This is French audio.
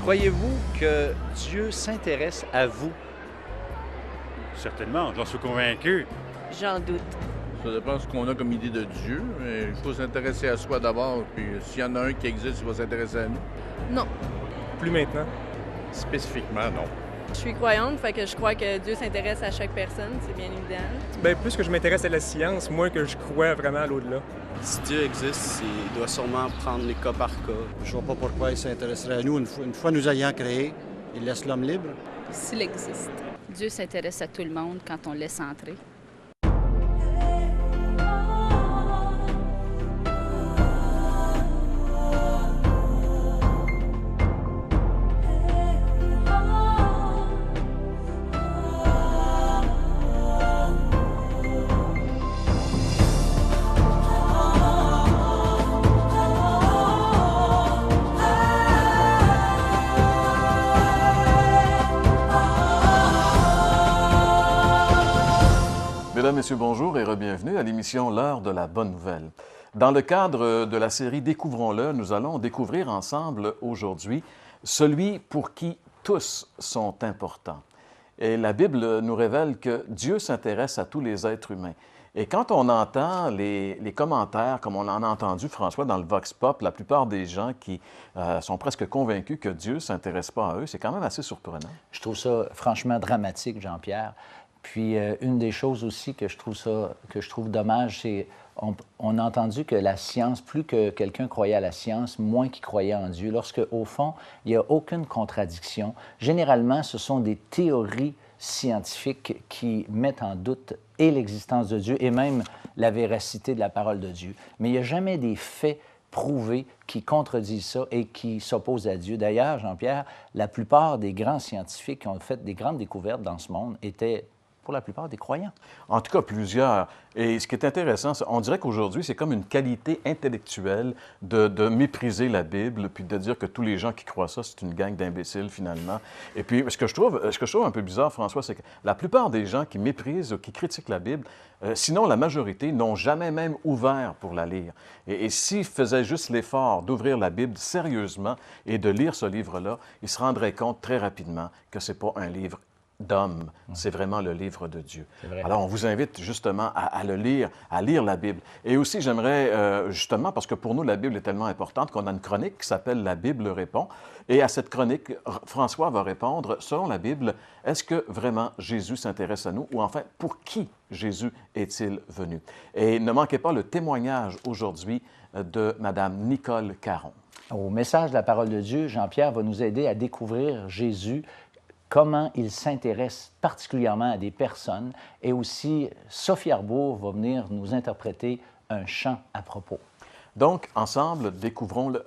Croyez-vous que Dieu s'intéresse à vous? Certainement, j'en suis convaincu. J'en doute. Ça dépend de ce qu'on a comme idée de Dieu, mais il faut s'intéresser à soi d'abord, puis s'il y en a un qui existe, il va s'intéresser à nous. Non. Plus maintenant. Spécifiquement, non. Je suis croyante, fait que je crois que Dieu s'intéresse à chaque personne, c'est bien évident. Bien, plus que je m'intéresse à la science, moins que je crois vraiment à l'au-delà. Si Dieu existe, il doit sûrement prendre les cas par cas. Je vois pas pourquoi il s'intéresserait à nous. Une fois nous ayant créés, il laisse l'homme libre. S'il existe. Dieu s'intéresse à tout le monde quand on le laisse entrer. Mesdames, Messieurs, bonjour et re-bienvenue à l'émission L'heure de la bonne nouvelle. Dans le cadre de la série Découvrons-le, nous allons découvrir ensemble aujourd'hui celui pour qui tous sont importants. Et la Bible nous révèle que Dieu s'intéresse à tous les êtres humains. Et quand on entend les commentaires, comme on en a entendu, François, dans le Vox Pop, la plupart des gens qui sont presque convaincus que Dieu ne s'intéresse pas à eux, c'est quand même assez surprenant. Je trouve ça franchement dramatique, Jean-Pierre. Puis une des choses aussi que je trouve dommage, c'est on a entendu que la science, plus que quelqu'un croyait à la science, moins qu'il croyait en Dieu, lorsque au fond, il n'y a aucune contradiction. Généralement, ce sont des théories scientifiques qui mettent en doute et l'existence de Dieu et même la véracité de la parole de Dieu. Mais il n'y a jamais des faits prouvés qui contredisent ça et qui s'opposent à Dieu. D'ailleurs, Jean-Pierre, la plupart des grands scientifiques qui ont fait des grandes découvertes dans ce monde étaient pour la plupart des croyants. En tout cas, plusieurs. Et ce qui est intéressant, on dirait qu'aujourd'hui, c'est comme une qualité intellectuelle de mépriser la Bible, puis de dire que tous les gens qui croient ça, c'est une gang d'imbéciles, finalement. Et puis, ce que je trouve un peu bizarre, François, c'est que la plupart des gens qui méprisent ou qui critiquent la Bible, sinon la majorité, n'ont jamais même ouvert pour la lire. Et s'ils faisaient juste l'effort d'ouvrir la Bible sérieusement et de lire ce livre-là, ils se rendraient compte très rapidement que ce n'est pas un livre d'homme, c'est vraiment le livre de Dieu. Alors, on vous invite justement à le lire, à lire la Bible. Et aussi, j'aimerais justement, parce que pour nous, la Bible est tellement importante qu'on a une chronique qui s'appelle « La Bible répond ». Et à cette chronique, François va répondre, selon la Bible, est-ce que vraiment Jésus s'intéresse à nous ou enfin, pour qui Jésus est-il venu? Et ne manquez pas le témoignage aujourd'hui de Mme Nicole Caron. Au message de la parole de Dieu, Jean-Pierre va nous aider à découvrir Jésus, comment il s'intéresse particulièrement à des personnes. Et aussi, Sophie Arbour va venir nous interpréter un chant à propos. Donc, ensemble, découvrons-le.